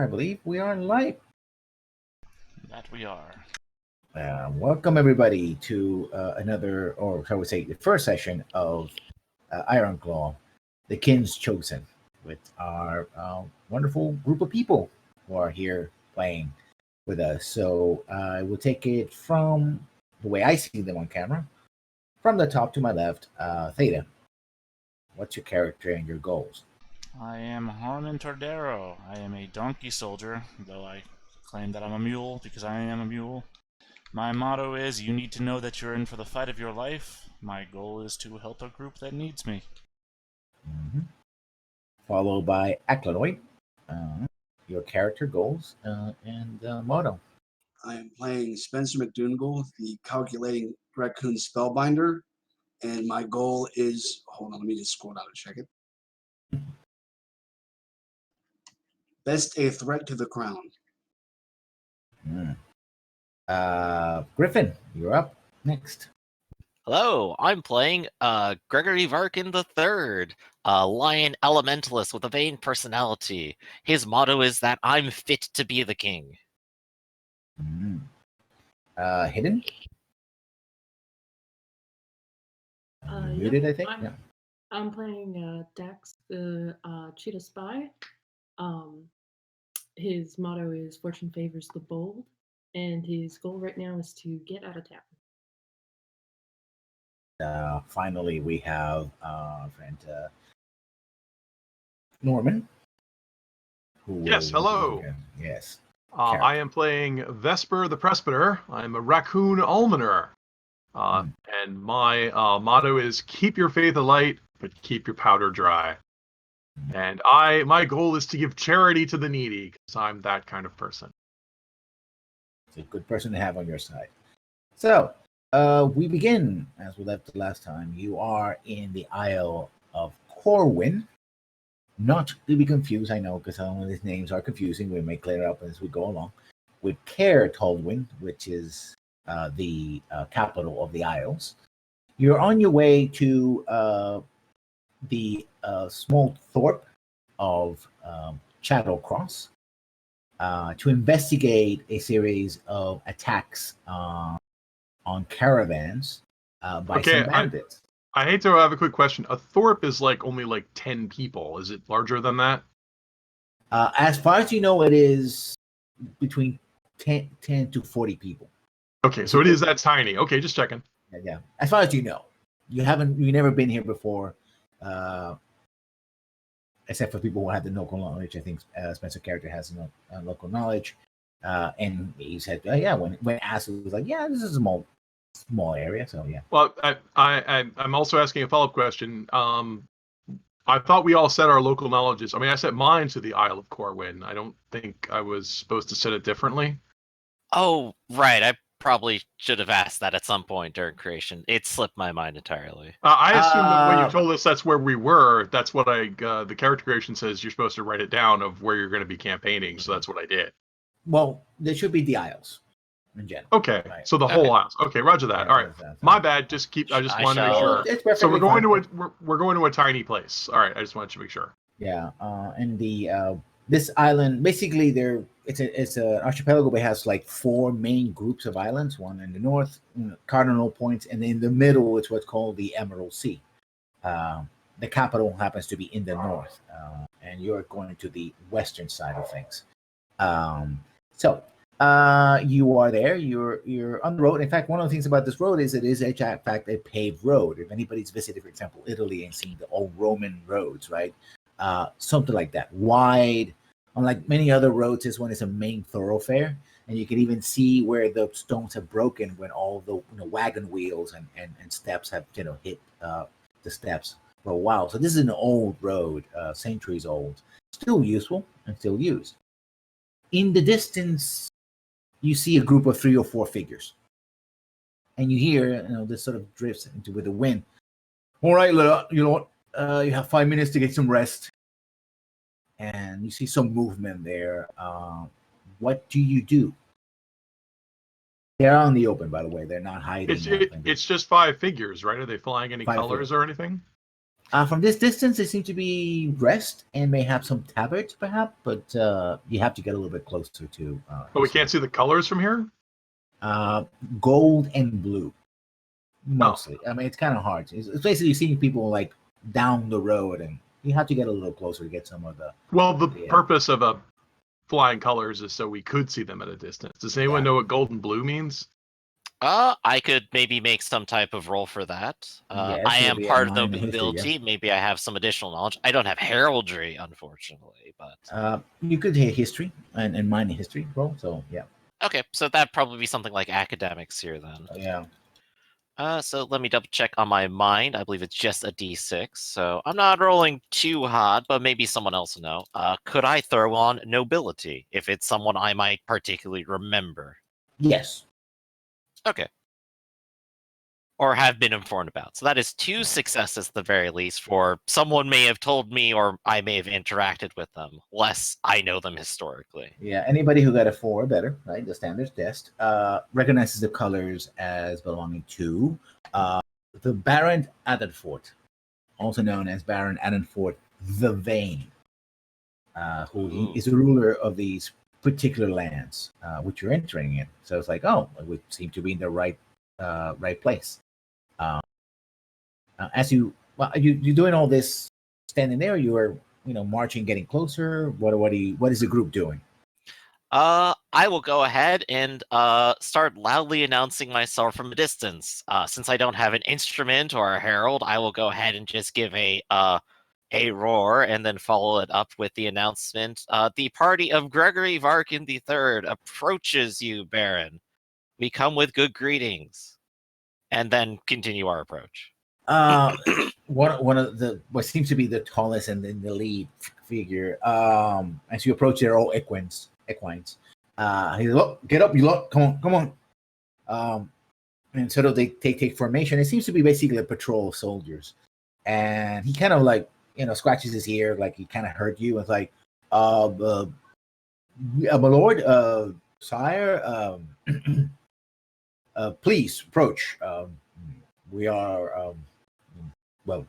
I believe we are live. That we are. Welcome everybody to another, or shall we say, the first session of Ironclaw, the King's Chosen, with our wonderful group of people who are here playing with us. So I will take it from the way I see them on camera, from the top to my left. Theta, what's your character and your goals? I am Harmon Tordero. I am a donkey soldier, though I claim that I'm a mule because I am a mule. My motto is, you need to know that you're in for the fight of your life. My goal is to help a group that needs me. Mm-hmm. Followed by Aclanoid, your character, goals, and motto. I am playing Spencer McDougall, the calculating raccoon spellbinder, and my goal is, hold on, let me just scroll down and check it. Best a threat to the crown. Griffin, you're up next. Hello, I'm playing Gregory Varkin III, a lion elementalist with a vain personality. His motto is that I'm fit to be the king. Hidden? Muted, I think? I'm playing Dax, the cheetah spy. His motto is fortune favors the bold, and his goal right now is to get out of town. Finally, we have friend Norman. Yes, hello. Yes. I am playing Vesper the Presbyter. I'm a raccoon almoner. And my motto is keep your faith alight, but keep your powder dry. And my goal is to give charity to the needy, because I'm that kind of person. It's a good person to have on your side. So, we begin, as we left the last time. You are in the Isle of Corwin. Not to be confused, I know, because some of these names are confusing. We may clear it up as we go along. With Caer Tolwyn, which is the capital of the Isles. You're on your way to the small thorp of Shadowcross to investigate a series of attacks on caravans by some bandits. I hate to have a quick question. A thorp is only 10 people. Is it larger than that? As far as you know, it is between 10 to 40 people. Okay, so it is that tiny. Okay, just checking. Yeah. As far as you know, you've never been here before, except for people who have the local knowledge. I think Spencer's character has no local knowledge, and he said, "Yeah." When asked, he was like, "Yeah, this is a small area." So yeah. Well, I'm also asking a follow-up question. I thought we all set our local knowledges. I mean, I set mine to the Isle of Corwin. I don't think I was supposed to set it differently. Oh, right. I probably should have asked that at some point during creation. It slipped my mind entirely. I assumed that when you told us that's where we were, that's what the character creation says you're supposed to write it down of where you're going to be campaigning, so that's what I did. Well, there should be the Isles in general. Okay, right. So the whole Isles. Okay, roger that. All right, my bad. I just wanted to make sure. So we're going to a tiny place. All right, I just wanted to make sure. Yeah, and the this island, basically, it's an archipelago, but it has 4 main groups of islands. One in the north, cardinal points, and in the middle, it's what's called the Emerald Sea. The capital happens to be in the north, and you're going to the western side of things. So you are there. You're on the road. In fact, one of the things about this road is it is in fact a paved road. If anybody's visited, for example, Italy and seen the old Roman roads, right? Something like that, wide. Unlike many other roads, this one is a main thoroughfare, and you can even see where the stones have broken when all the wagon wheels and steps have hit the steps for a while. So this is an old road, centuries old, still useful and still used. In the distance, you see a group of 3 or 4 figures, and you hear this sort of drifts with the wind. All right, you have 5 minutes to get some rest. And you see some movement there. What do you do? They're out in the open, by the way. They're not hiding. It's just 5 figures, right? Are they flying any colors or anything? From this distance, they seem to be rest and may have some tabards, perhaps, but you have to get a little bit closer to. But we can't see the colors from here? Gold and blue, mostly. I mean, it's kind of hard. It's basically seeing people like down the road, and you have to get a little closer to get some of the. Well, the purpose of a flying colors is so we could see them at a distance. Does anyone know what gold and blue means? I could maybe make some type of roll for that. Yes, I it'll am be a part of minor history, nobility. Maybe I have some additional knowledge. I don't have heraldry, unfortunately, but you could hit history and minor history roll. So yeah, okay. So that'd probably be something like academics here then. yeah. So let me double check on my mind. I believe it's just a d6, so I'm not rolling too hot, but maybe someone else will know. Could I throw on nobility if it's someone I might particularly remember? Yes. Okay. Or have been informed about. So that is 2 successes at the very least for someone may have told me or I may have interacted with them, less I know them historically. Yeah, anybody who got a 4 or better, right, the standard test, recognizes the colors as belonging to the Baron Adenfort, also known as Baron Adenfort the Vain, who is the ruler of these particular lands which you're entering in. So it's like, oh, it would seem to be in the right place. As you doing all this standing there, you are marching, getting closer. What is the group doing? I will go ahead and start loudly announcing myself from a distance. Since I don't have an instrument or a herald, I will go ahead and just give a roar and then follow it up with the announcement. The party of Gregory Varkin III approaches you, Baron. We come with good greetings. And then continue our approach. One of the what seems to be the tallest and then the lead figure. As you approach, they're all equines. He's look, get up, you look, come on. And sort of they take formation. It seems to be basically a patrol of soldiers, and he kind of like scratches his ear, like he kind of heard you. And it's like, my lord, sire, please approach. We are well.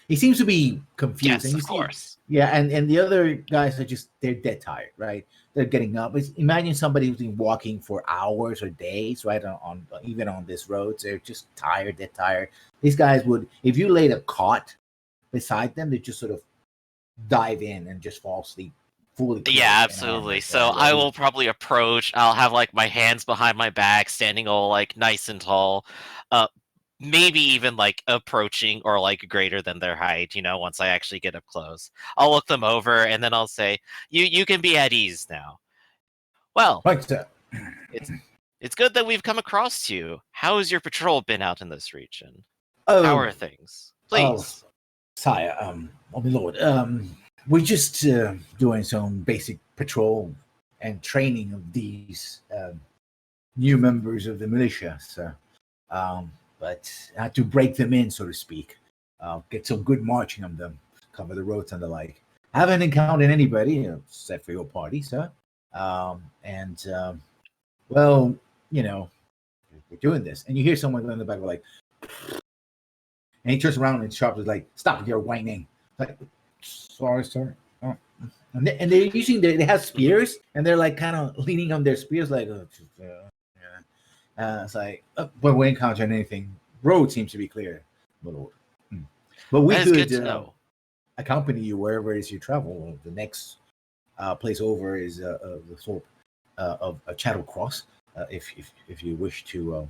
He seems to be confused. Yes, of course. Yeah, and the other guys are they're dead tired, right? They're getting up. Imagine somebody who's been walking for hours or days, right? On even on this road, they're just tired. They're tired. These guys would, if you laid a cot beside them, they just sort of dive in and just fall asleep. Fully. Yeah, absolutely. So I will probably approach. I'll have like my hands behind my back, standing all like nice and tall. Maybe even like approaching or like greater than their height, once I actually get up close. I'll look them over and then I'll say, you can be at ease now. Well, right, sir. It's good that we've come across you. How has your patrol been out in this region? Oh, how are things? Please. Sire, my lord, we're just doing some basic patrol and training of these new members of the militia, sir. But I had to break them in, so to speak. Get some good marching on them, cover the roads and the like. Haven't encountered anybody, except for your party, sir. Well, we're doing this. And you hear someone in the back like, and he turns around and sharply like, stop your whining. Like, sorry, sir. Oh. And they're using, they have spears, and they're like kind of leaning on their spears, like, it's like, when we encounter anything, road seems to be clear, my lord. But we could accompany you wherever it is you travel. The next place over is the slope of a Chattel Cross, if you wish to.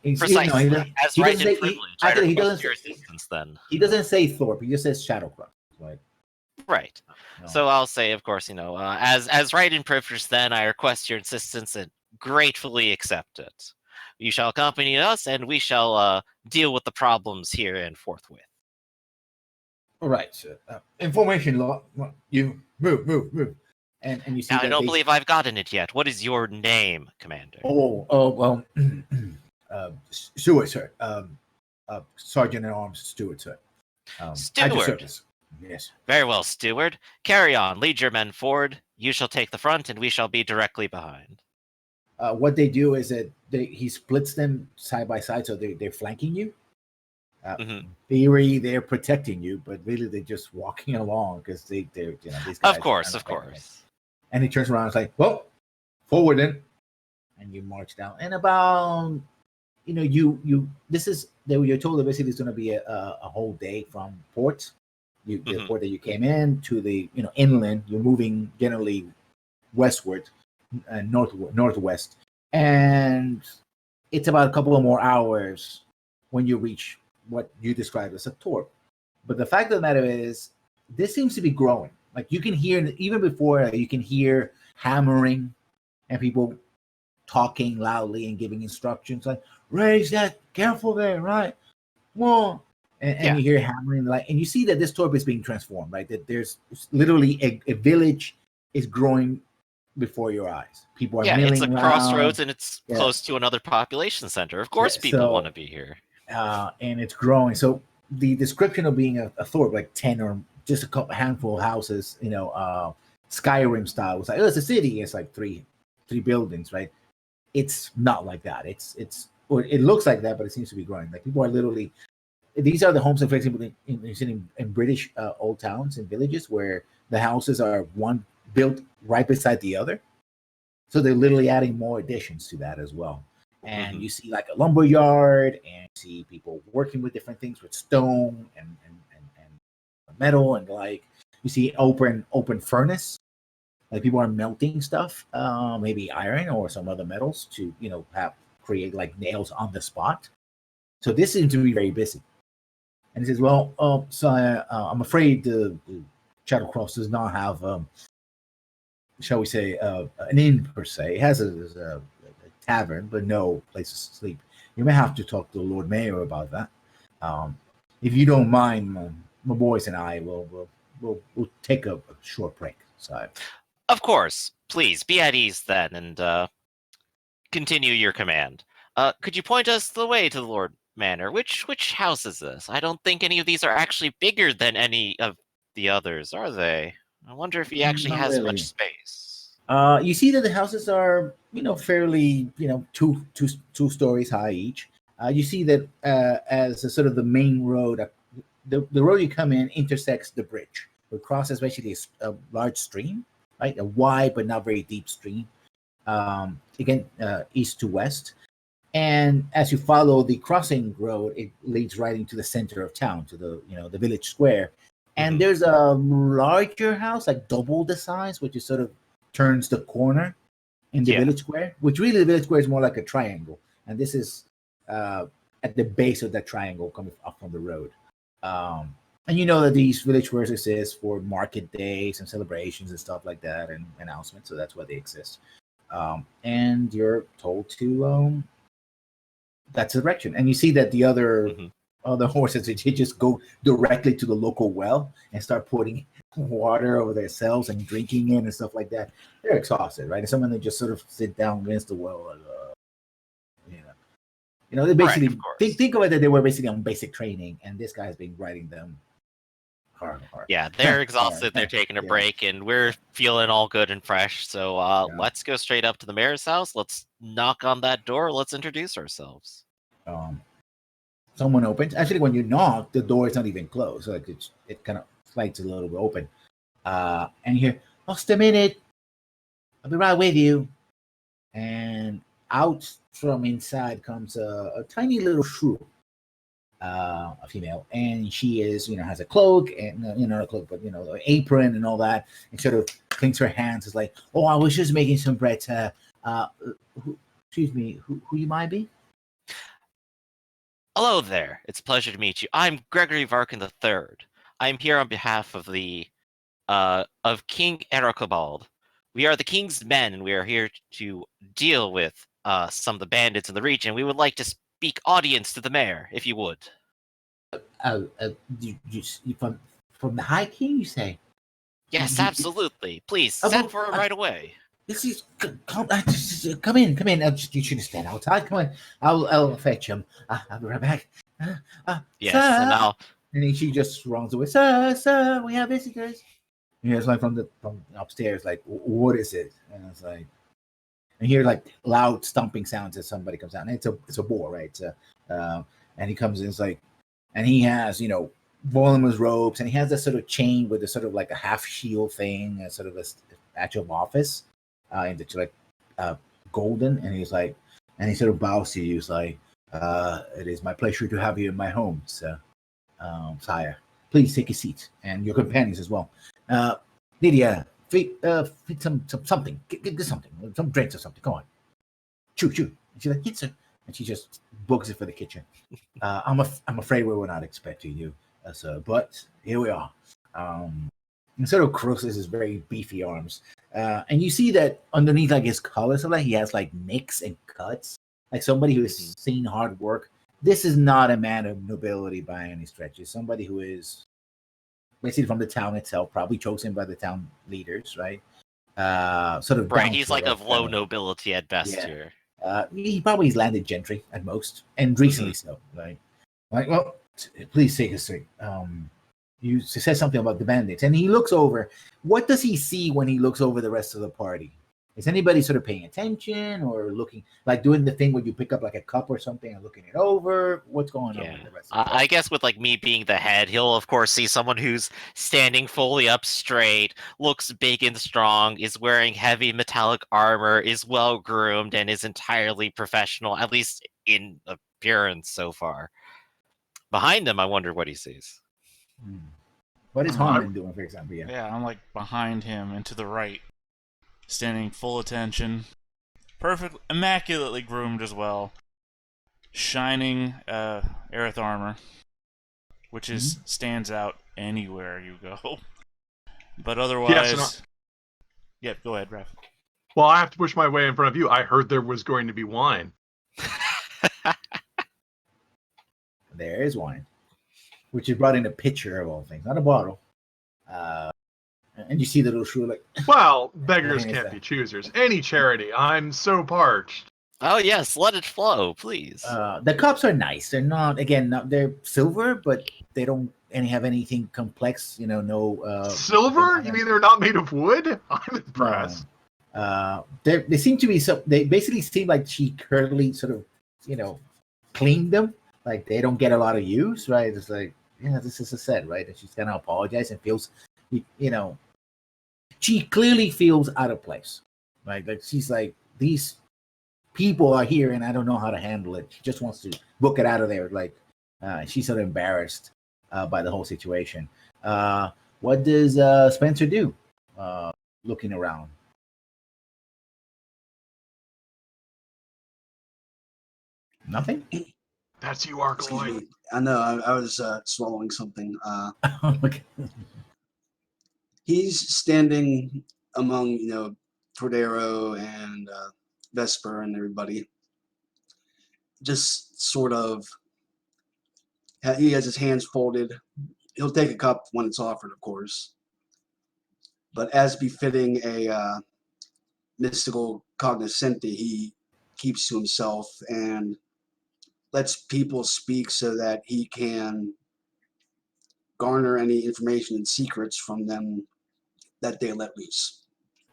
Precisely. As right and privilege, he doesn't your assistance then. He doesn't say Thorpe. He just says Shadow Cross. Like, right. No. So I'll say, of course, as right and privilege, then I request your assistance and gratefully accept it. You shall accompany us, and we shall deal with the problems here and forthwith. All right, sir. Information law. You move. And you see. Now, I don't believe I've gotten it yet. What is your name, Commander? Well, Stewart, sir. Sergeant at Arms, Stewart, sir. Steward. Yes. Very well, Steward. Carry on. Lead your men forward. You shall take the front, and we shall be directly behind. What they do is that he splits them side by side, so they're flanking you. Mhm. Theory, they're protecting you, but really they're just walking along because they're these guys. Of course, are of not like that. course. And he turns around and is like, well, forward then. And you march down. And about, you this is, you're told that basically it's going to be a whole day from port. The Mhm. port that you came in to the, inland. You're moving generally westward, northwest. And it's about a couple of more hours when you reach what you described as a torp. But the fact of the matter is, this seems to be growing. Like you can hear, even before, you can hear hammering and people talking loudly and giving instructions like, raise that, careful there, right? More. And Yeah. you hear hammering, like, and you see that this torp is being transformed, right? That there's literally a village is growing before your eyes. People are Yeah, it's a milling around. crossroads and it's Yeah. close to another population center. Of Yeah, course people want to be here. and it's growing. So the description of being a Thorpe, like 10 or just a couple handful of houses, Skyrim style, was like, oh, it's a city. It's like three buildings, right? It's not like that. Or it looks like that, but it seems to be growing. Like people are literally, these are the homes, for example, in British old towns and villages where the houses are one built right beside the other. So they're literally adding more additions to that as well. And Mhm. you see like a lumber yard, and you see people working with different things with stone and metal, and like you see open furnace, like people are melting stuff, maybe iron or some other metals to have create like nails on the spot. So this seems to be very busy. And he says, well, so I'm afraid the Shadowcross does not have shall we say, an inn per se. It has a tavern, but no places to sleep. You may have to talk to the Lord Mayor about that. If you don't mind, my boys and I will take a short break. So, Of course. Please be at ease then and continue your command. Could you point us the way to the Lord Manor? Which house is this? I don't think any of these are actually bigger than any of the others, are they? I wonder if he actually not has really. much space. You see that the houses are, fairly, two stories high each. You see that as a sort of the main road, the road you come in intersects the bridge. It crosses basically a large stream, right? A wide but not very deep stream. Again, east to west. And as you follow the crossing road, it leads right into the center of town, to the village square. And Mhm. there's a larger house, like double the size, which is sort of turns the corner in the Yeah. village square, which really the village square is more like a triangle. And this is at the base of that triangle coming up from the road. And you know that these village squares exist for market days and celebrations and stuff like that, and announcements. So that's why they exist. And you're told to that's the direction. And you see that the Mhm. other horses, they just go directly to the local well and start putting water over themselves and drinking it and stuff like that. They're exhausted, right? And someone that just sort of sit down against the well, like, they Right, basically of course. think of it that they were basically on basic training, and this guy's been riding them hard. Yeah, they're Hard. exhausted, they're taking a Yeah. break, and we're feeling all good and fresh. So Yeah. let's go straight up to the mayor's house. Let's knock on that door. Let's introduce ourselves. Um, someone opens. Actually, when you knock, the door is not even closed. So like it kind of slides a little bit open. And you hear, just a minute, I'll be right with you. And out from inside comes a tiny little shrew, a female, and she is, has a cloak and not a cloak, but an apron and all that, and sort of clings her hands. It's like, oh, I was just making some bread. Excuse me, who you might be? Hello there. It's a pleasure to meet you. I'm Gregory Varkin III. I'm here on behalf of the of King Ironclaw. We are the king's men, and we are here to deal with some of the bandits in the region. We would like to speak audience to the mayor, if you would. You from the High King? You say? Yes, You, absolutely. Please well, send for him right away. this is come in, come in. You shouldn't stand outside. Come on, I'll fetch him. I'll be right back. Yes, Sir. and now And she just runs away. Sir, we have visitors. And it's like from upstairs, like, what is it? And it's like, and hear like loud stomping sounds as somebody comes out. And it's a boar, right? And he comes in. It's like, and he has voluminous robes, and he has this sort of chain with a sort of like a half shield thing, and sort of a patch of office, in the like golden, and he's like, and he sort of bows to you. He's like, "It is my pleasure to have you in my home, sir, sire. Please take a seat, and your companions as well. Lydia, feed some something. Get something, some drinks or something. Come on, shoot. And she's like, yes, sir. And she just books it for the kitchen. I'm afraid we were not expecting you, sir, but here we are. And sort of crosses his very beefy arms, and you see that underneath like his collar, so like he has like nicks and cuts, like somebody who has seen hard work. This is not a man of nobility by any stretch. It's somebody who is basically from the town itself, probably chosen by the town leaders, right? Sort of Right, he's like down of low nobility at best Yeah. here. He probably has landed gentry at most, and recently so. Right? Like, well, please take a seat. You said something about the bandits, and he looks over. What does he see when he looks over the rest of the party? Is anybody sort of paying attention or looking, like doing the thing where you pick up like a cup or something and looking it over? What's going on with the rest of the party? I guess with like me being the head, he'll of course see someone who's standing fully up straight, looks big and strong, is wearing heavy metallic armor, is well groomed, and is entirely professional, at least in appearance so far. Behind him, I wonder what he sees. What is Harmon doing, for example? Yeah, I'm like behind him and to the right, standing full attention, perfect, immaculately groomed as well, shining Aerith armor, which is stands out anywhere you go. But otherwise, yeah, go ahead, Raph. Well, I have to push my way in front of you. I heard there was going to be wine. There is wine, which is brought in a pitcher of all things, not a bottle. And you see the little shrew like. Well, beggars can't be choosers. Any charity. I'm so parched. Oh yes, let it flow, please. The cups are nice. They're not they're silver, but they don't have anything complex. No. Silver? You mean they're not made of wood? I'm impressed. They seem to be so. They basically seem like she currently sort of, cleaned them. Like they don't get a lot of use, right? It's like, yeah, this is a set, right? And she's gonna apologize and feels, she clearly feels out of place, right? Like she's like, these people are here and I don't know how to handle it. She just wants to book it out of there. Like she's sort of embarrassed by the whole situation. What does Spencer do? Looking around. Nothing. That's you, Arcaloid. I know. I was swallowing something. Okay. He's standing among, Tordero and Vesper and everybody. Just sort of, he has his hands folded. He'll take a cup when it's offered, of course. But as befitting a mystical cognoscenti, he keeps to himself and lets people speak so that he can garner any information and secrets from them that they let loose.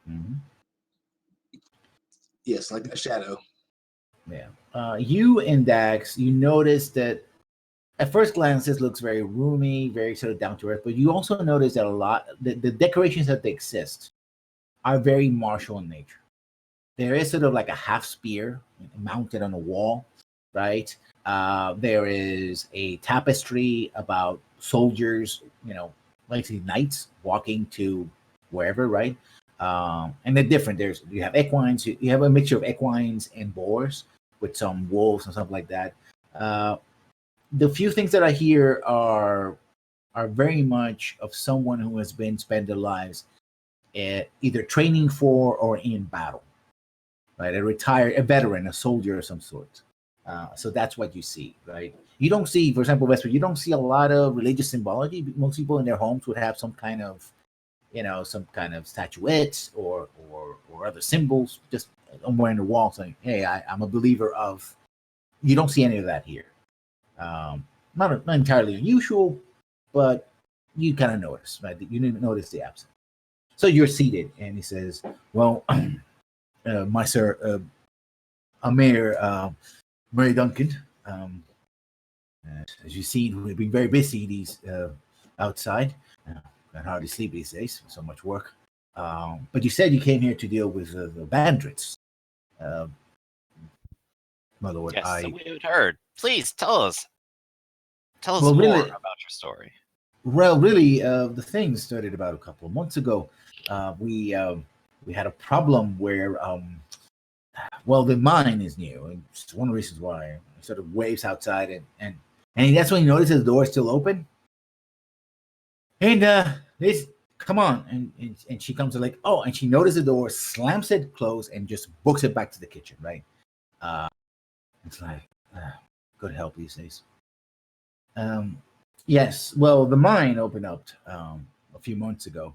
Mm-hmm. Yes, like a shadow. Yeah. You and Dax, you notice that at first glance this looks very roomy, very sort of down to earth, but you also notice that a lot the decorations that they exist are very martial in nature. There is sort of like a half spear mounted on a wall, right? There is a tapestry about soldiers, basically knights walking to wherever, right? And they're different. You have equines, you have a mixture of equines and boars with some wolves and stuff like that. The few things that I hear are very much of someone who has spent their lives either training for or in battle, right? A veteran, a soldier of some sort. So that's what you see, right? You don't see, for example, Vesper, you don't see a lot of religious symbology. Most people in their homes would have some kind of, some kind of statuettes or other symbols just somewhere in the wall saying, hey, I'm a believer of. You don't see any of that here. Not entirely unusual, but you kind of notice, right? You didn't notice the absence. So you're seated, and he says, well, my sir, Amir Murray Duncan, As you've seen, we've been very busy these outside. Can hardly sleep these days. So much work. But you said you came here to deal with the bandits. My lord, Yes, so we had heard. Please tell us. Tell us well, more really, about your story. the thing started about a couple of months ago. We had a problem where, well, the mine is new, and it's one of the reasons why it sort of waves outside, and that's when you notice the door is still open, and this come on, and she comes to like, oh, and she notices the door, slams it closed, and just books it back to the kitchen, right? It's like, good help these days. Yes, well, the mine opened up a few months ago,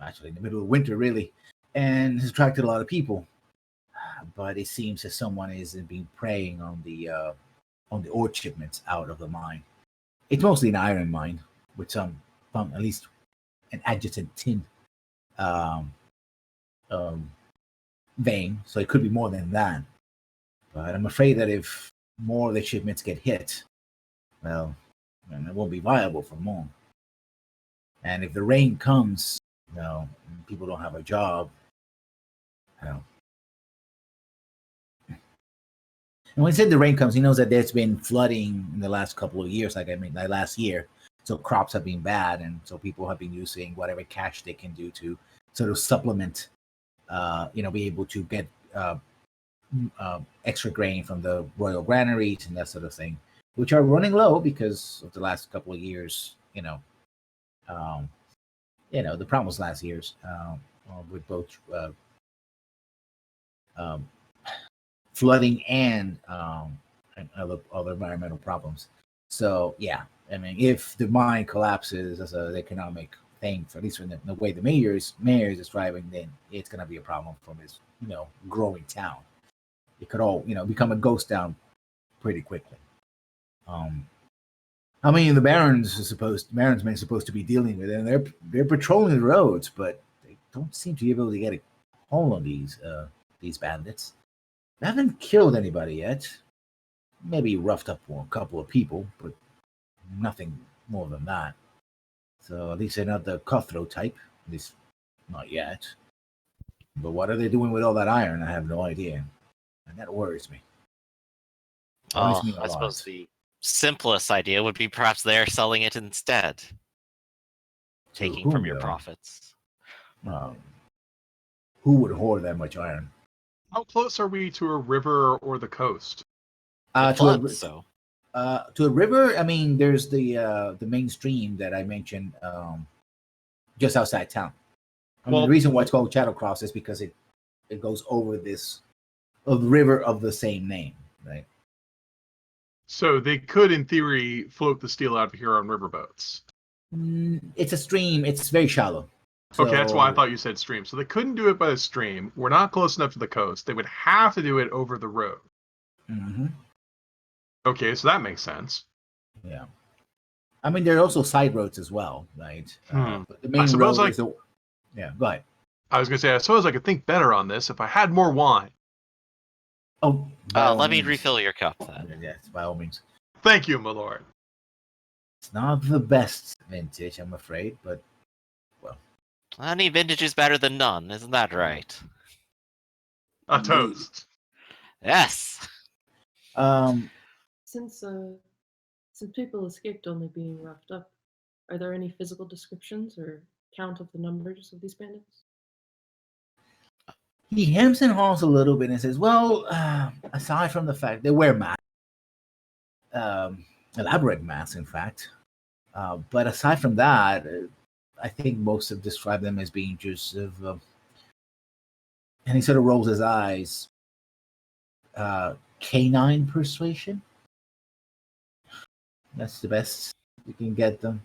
actually in the middle of winter, really, and has attracted a lot of people. But it seems that someone has been preying on the ore shipments out of the mine. It's mostly an iron mine with some, at least, an adjacent tin um, um, vein, so it could be more than that. But I'm afraid that if more of the shipments get hit, well, then it won't be viable for long. And if the rain comes, people don't have a job. You know. And when he said the rain comes, he knows that there's been flooding in the last couple of years, like last year. So crops have been bad, and so people have been using whatever cash they can do to sort of supplement, be able to get extra grain from the royal granaries and that sort of thing, which are running low because of the last couple of years. The problems last year's with both flooding and other environmental problems. So yeah, I mean, if the mine collapses as an economic thing, for at least from the way the mayor is describing, then it's going to be a problem for this growing town. It could all become a ghost town pretty quickly. I mean, the barons men supposed to be dealing with it, and they're patrolling the roads, but they don't seem to be able to get a hold on these bandits. They haven't killed anybody yet. Maybe roughed up a couple of people, but nothing more than that. So at least they're not the cutthroat type. At least not yet. But what are they doing with all that iron? I have no idea, and that worries me. Worries me a I lot. suppose the simplest idea would be perhaps they're selling it instead, taking from your profits. Who would hoard that much iron? How close are we to a river or the coast? To a river. I mean, there's the main stream that I mentioned just outside town. The reason why it's called Shadow Cross is because it goes over this river of the same name, right? So they could, in theory, float the steel out of here on riverboats. It's a stream. It's very shallow. Okay, that's why I thought you said stream. So they couldn't do it by the stream. We're not close enough to the coast. They would have to do it over the road. Mm-hmm. Okay, so that makes sense. Yeah. I mean, there are also side roads as well, right? But the main road is the... Yeah, go ahead. I was going to say, I suppose I could think better on this if I had more wine. Oh, let me refill your cup then. Yes, by all means. Thank you, my lord. It's not the best vintage, I'm afraid, but, well. Any vintage is better than none, isn't that right? A toast. Yes. Since people escaped only being roughed up, are there any physical descriptions or count of the numbers of these bandits? He hems and haws a little bit and says, well, aside from the fact they wear masks, elaborate masks, in fact, but aside from that, I think most have described them as being just and he sort of rolls his eyes, canine persuasion. That's the best we can get them.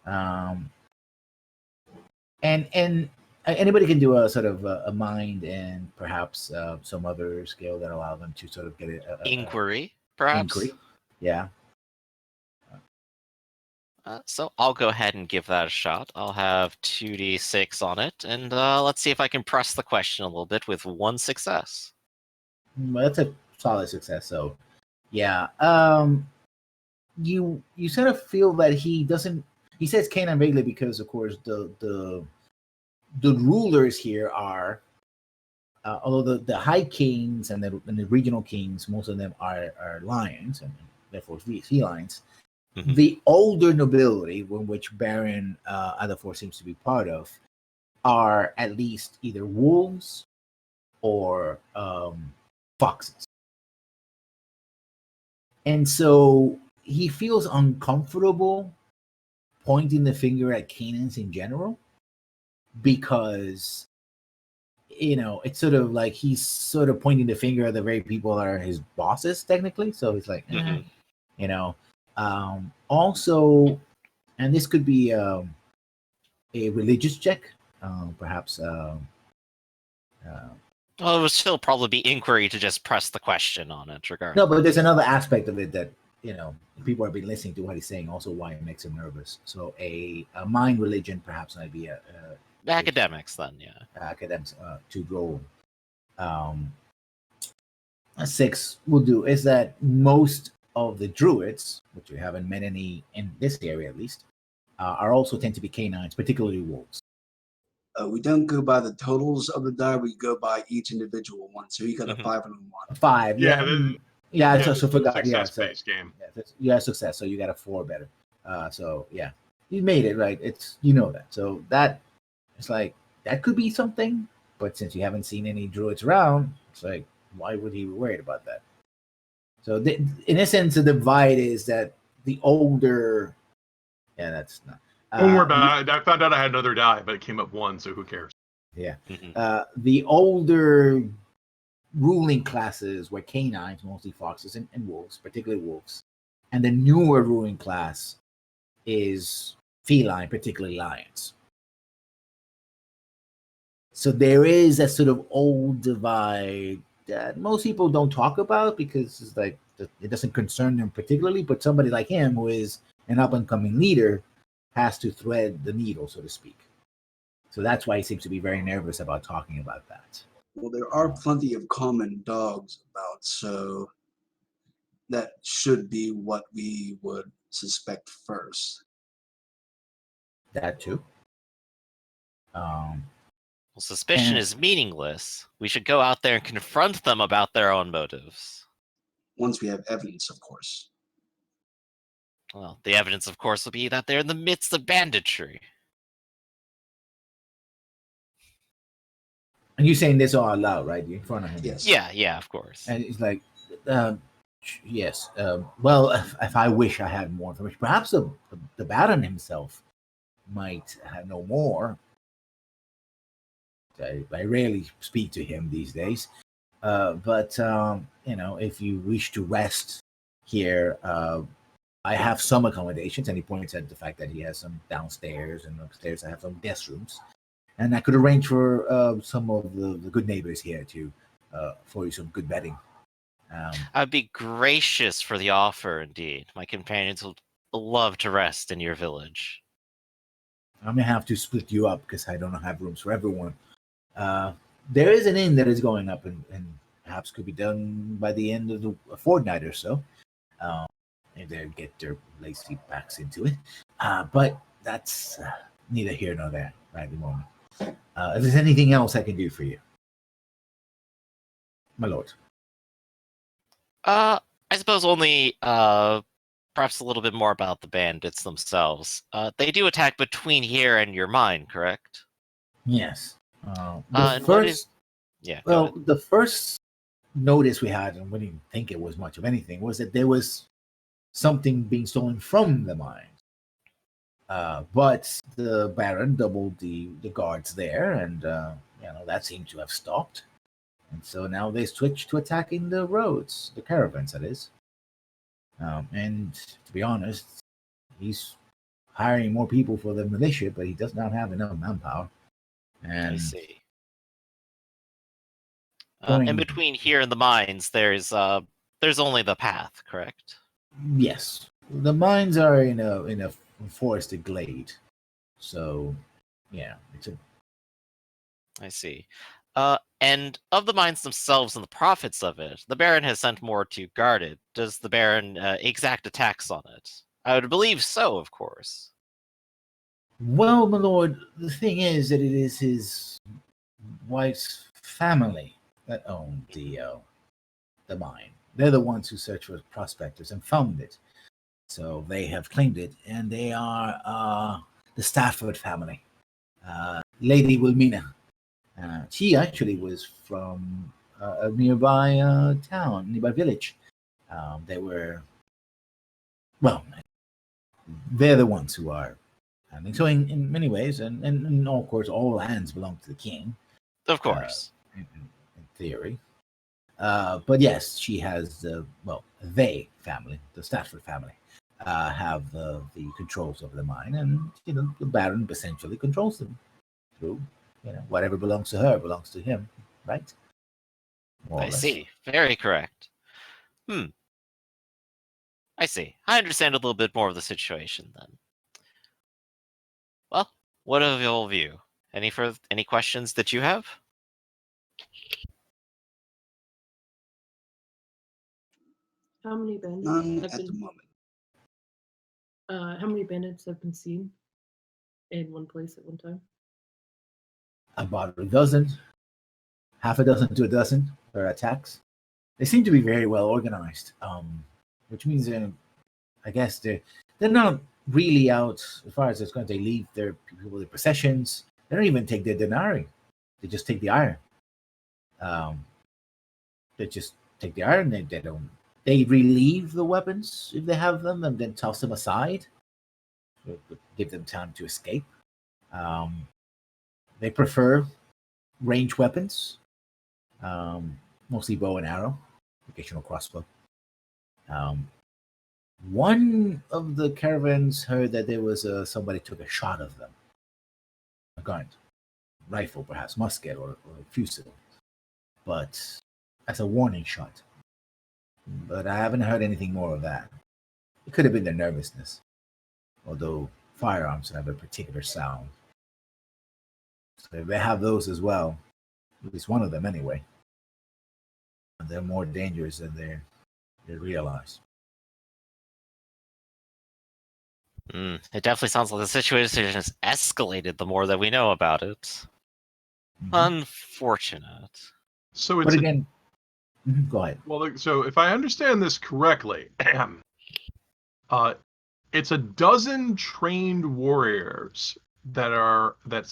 And anybody can do a sort of a mind and perhaps some other skill that allow them to sort of get inquiry, perhaps. Inquiry, yeah. So I'll go ahead and give that a shot. I'll have 2d6 on it, and let's see if I can press the question a little bit with one success. Well, that's a solid success. So, yeah. you sort of feel that he doesn't. He says Canaan vaguely because, of course, the rulers here are, although the high kings and the regional kings, most of them are lions and therefore felines. Mhm. The older nobility, which Baron Adafor seems to be part of, are at least either wolves or foxes. And so he feels uncomfortable pointing the finger at Canaans in general because, it's sort of like he's sort of pointing the finger at the very people that are his bosses, technically. So he's like, Mhm. you know. Also, and this could be a religious check, perhaps. Well, it would still probably be inquiry to just press the question on it, regardless. No, but there's another aspect of it that people have been listening to what he's saying. Also, why it makes him nervous. So a mind religion perhaps might be a Academics, then, yeah. academics to roll. A 6 will do. Is that most of the druids, which we haven't met any in this area at least, are also tend to be canines, particularly wolves. We don't go by the totals of the die. We go by each individual one. So you got a Mhm. 5 and a 1. 5, Yeah, yeah. I this just is a forgot. Yeah, so success-based game. you got success, so you got a 4 better. So yeah, you made it right. It's that. So that it's like that could be something, but since you haven't seen any druids around, it's like why would he be worried about that? So in essence, the divide is that the older. Yeah, that's not. Don't worry about it. I found out I had another die, but it came up 1, so who cares? Yeah, Mhm. the older ruling classes were canines, mostly foxes and wolves, particularly wolves, and the newer ruling class is feline, particularly lions. So there is a sort of old divide that most people don't talk about because it's like it doesn't concern them particularly. But somebody like him, who is an up and coming leader, has to thread the needle, so to speak. So that's why he seems to be very nervous about talking about that. Well, there are plenty of common dogs about, so that should be what we would suspect first. That too. Well, suspicion and- is meaningless. We should go out there and confront them about their own motives. Once we have evidence, of course. Well, the evidence, of course, will be that they're in the midst of banditry. And you're saying this all out loud, right? You're in front of him. Yes. Yeah, of course. And it's like, yes. Well, if I wish I had more information, perhaps the Baron himself might know more. I rarely speak to him these days. But if you wish to rest here, I have some accommodations. And he points at the fact that he has some downstairs, and upstairs I have some guest rooms. And I could arrange for some of the good neighbors here to for you some good bedding. I'd be gracious for the offer, indeed. My companions would love to rest in your village. I'm gonna have to split you up because I don't have rooms for everyone. There is an inn that is going up, and perhaps could be done by the end of a fortnight or so. If they get their lazy backs into it. But that's neither here nor there right at the moment. If there's anything else I can do for you, my lord. I suppose only perhaps a little bit more about the bandits themselves. They do attack between here and your mine, correct? Yes. And what is? Yeah. Go Well, ahead. the first notice we had, and we didn't think it was much of anything, was that there was something being stolen from the mine. But the Baron doubled the guards there, and that seemed to have stopped. And so now they switched to attacking the roads, the caravans, that is. And to be honest, he's hiring more people for the militia, but he does not have enough manpower. And I see. Going- In between here and the mines, there's only the path, correct? yes, the mines are in a forested glade, so yeah, it's a I see. And of the mines themselves and the profits of it, the Baron has sent more to guard it. Does the Baron exact a tax on it? I would believe so, of course. Well, my lord, the thing is that it is his wife's family that owned the mine. They're the ones who searched for prospectors and found it. So they have claimed it, and they are the Stafford family. Lady Wilmina. She actually was from a nearby town, nearby village. They were, well, they're the ones who are. I mean, so in many ways, and of course, all lands belong to the king. Of course. In theory. But yes, she has they family, the Stafford family, have the controls over the mine, and the Baron essentially controls them through whatever belongs to her belongs to him, right? More or I less. see. Very correct. I see. I understand a little bit more of the situation then. Well, what of your view? Any questions that you have? How many bandits None have at the been? moment. How many bandits have been seen in one place at one time? About a dozen, half a dozen to a dozen for attacks. They seem to be very well organized, which means I guess they're not really out as far as it's going. They leave their people their possessions. They don't even take their denarii. They just take the iron. They just take the iron. They don't. They relieve the weapons if they have them, and then toss them aside. Give them time to escape. They prefer range weapons, mostly bow and arrow, occasional crossbow. One of the caravans heard that there was somebody took a shot of them, a gun, rifle, perhaps musket or fusil, but as a warning shot. But I haven't heard anything more of that. It could have been their nervousness, although firearms have a particular sound. So they have those as well, at least one of them anyway. And they're more dangerous than they realize. It definitely sounds like the situation has escalated the more that we know about it. Mm-hmm. Unfortunate. So But again, go ahead. Well, so if I understand this correctly, it's a dozen trained warriors that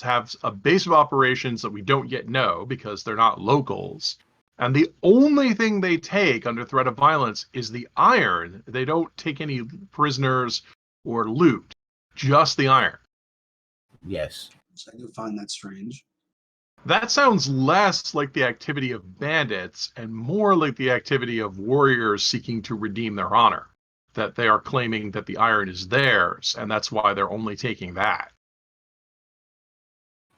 have a base of operations that we don't yet know because they're not locals. And the only thing they take under threat of violence is the iron. They don't take any prisoners or loot, just the iron. Yes. So I do find that strange. That sounds less like the activity of bandits and more like the activity of warriors seeking to redeem their honor. That they are claiming that the iron is theirs, and that's why they're only taking that.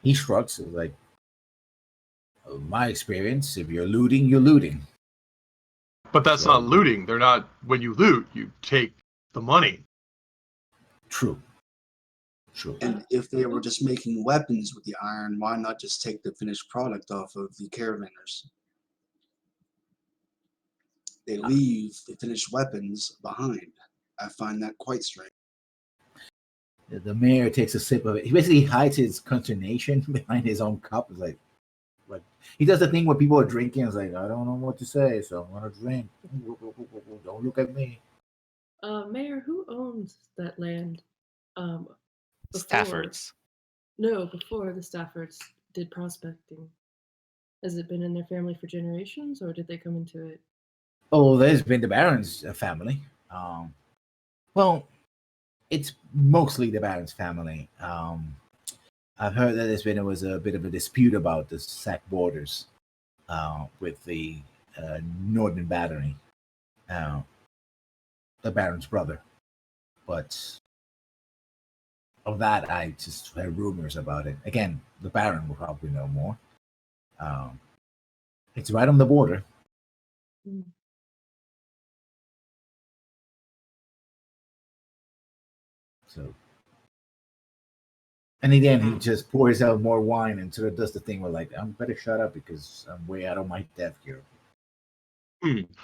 He shrugs like, my experience, if you're looting, you're looting. But that's So, not looting. They're not, when you loot, you take the money. True. True. And if they were just making weapons with the iron, why not just take the finished product off of the caravanners? They leave the finished weapons behind. I find that quite strange. The mayor takes a sip of it. He basically hides his consternation behind his own cup. It's like he does the thing where people are drinking. It's like, I don't know what to say, so I'm gonna drink. Don't look at me. Mayor, who owns that land? Before, Staffords. No, before the Staffords did prospecting. Has it been in their family for generations, or did they come into it? Oh, there's been the Baron's family. Well, it's mostly the Baron's family. I've heard that there was a bit of a dispute about the Sac borders with the Northern Battery, the Baron's brother. But of that, I just heard rumors about it. Again, the Baron will probably know more. It's right on the border. Mm. So And again, he just pours out more wine and sort of does the thing where, like, I'm better shut up because I'm way out of my depth here.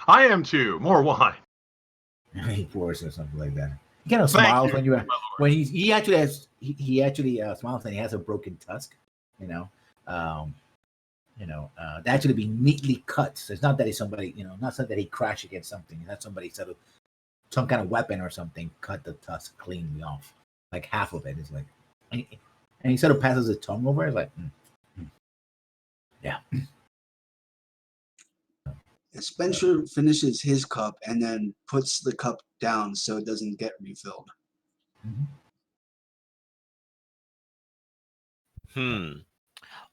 I am too. More wine. He pours or something like that. He kind of Thank smiles you, when you my lord. when he actually has he actually smiles and he has a broken tusk, you know. To actually be neatly cut. So it's not that he's somebody, not so that he crashed against something. It's not somebody sort of some kind of weapon or something cut the tusk cleanly off, like half of it is like, and he sort of passes his tongue over. It's like, yeah. And Spencer finishes his cup and then puts the cup down so it doesn't get refilled.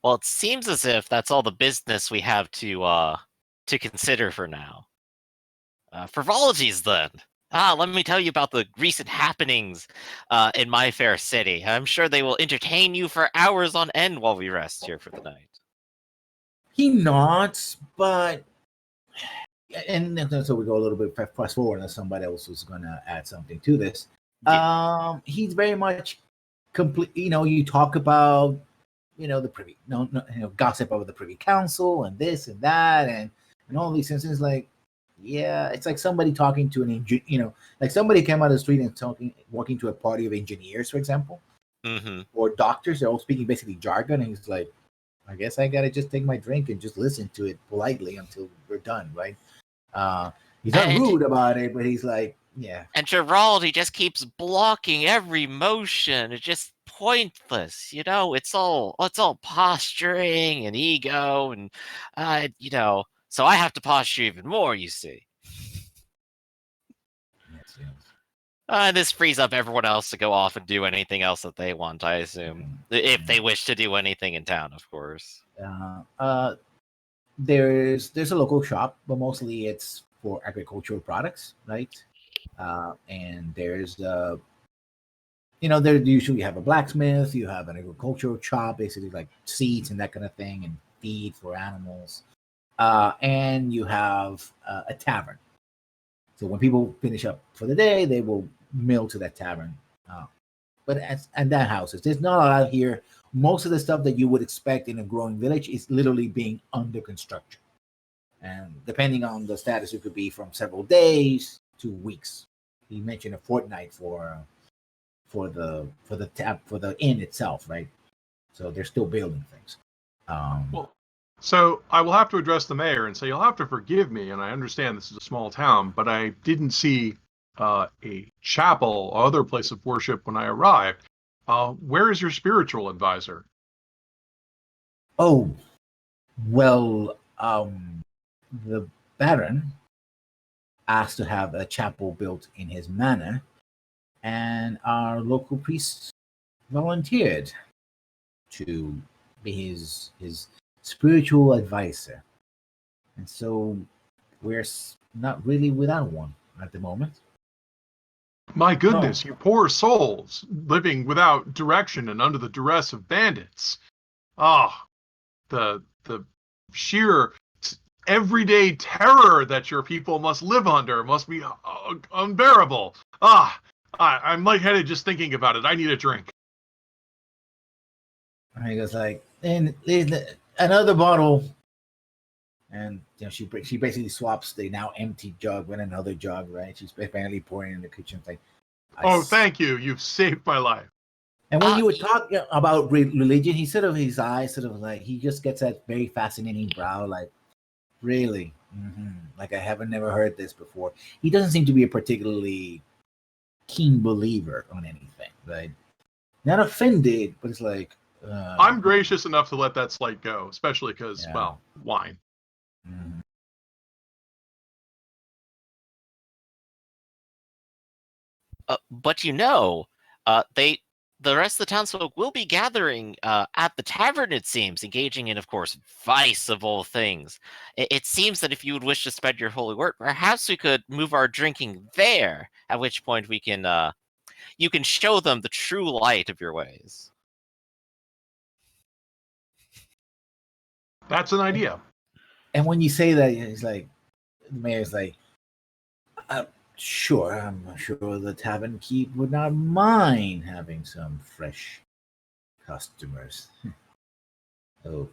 Well, it seems as if that's all the business we have to consider for now. Frivologies, then. Let me tell you about the recent happenings in my fair city. I'm sure they will entertain you for hours on end while we rest here for the night. He nods, but and so we go a little bit fast forward, unless somebody else was going to add something to this. Yeah. He's very much complete. You talk about the privy, gossip over the privy council and this and that and all these things. It's like, yeah, it's like somebody talking to an engineer. Like somebody came out of the street and walking to a party of engineers, for example, or doctors. They're all speaking basically jargon, and he's like, I guess I gotta just take my drink and just listen to it politely until we're done, right? He's not rude about it, but he's like, yeah. And Giraldi just keeps blocking every motion. It's just pointless, It's all posturing and ego, and So I have to posture even more. You see. Yes. This frees up everyone else to go off and do anything else that they want, I assume. If they wish to do anything in town, of course. There's a local shop, but mostly it's for agricultural products, right? And there's there usually you have a blacksmith, you have an agricultural shop, basically like seeds and that kind of thing, and feed for animals. And you have a tavern. So when people finish up for the day, they will mill to that tavern. But and that houses, there's not a lot here. Most of the stuff that you would expect in a growing village is literally being under construction. And depending on the status, it could be from several days to weeks. He mentioned a fortnight for the inn itself, right? So they're still building things. So I will have to address the mayor and say, you'll have to forgive me, and I understand this is a small town, but I didn't see a chapel or other place of worship when I arrived. Where is your spiritual advisor? Oh, well, the Baron asked to have a chapel built in his manor, and our local priest volunteered to be his spiritual advisor. And so we're not really without one at the moment. My goodness, you poor souls, living without direction and under the duress of bandits. The sheer everyday terror that your people must live under must be unbearable. I'm lightheaded just thinking about it. I need a drink. And he goes like, and another bottle. And she basically swaps the now empty jug with another jug, right? She's apparently pouring in the kitchen. Like, thank you. You've saved my life. And when you would talk about religion, his eyes like, he just gets that very fascinating brow, like, really? Like, I haven't never heard this before. He doesn't seem to be a particularly keen believer on anything, right? Not offended, but it's like, I'm gracious enough to let that slight go, especially because, wine. But the rest of the townsfolk will be gathering at the tavern, it seems, engaging in, of course, vice of all things. It seems that if you would wish to spread your holy word, perhaps we could move our drinking there, at which point we can, you can show them the true light of your ways. That's an idea. And when you say that, he's like, the mayor's like, sure, I'm sure the tavern keep would not mind having some fresh Customers. Oh.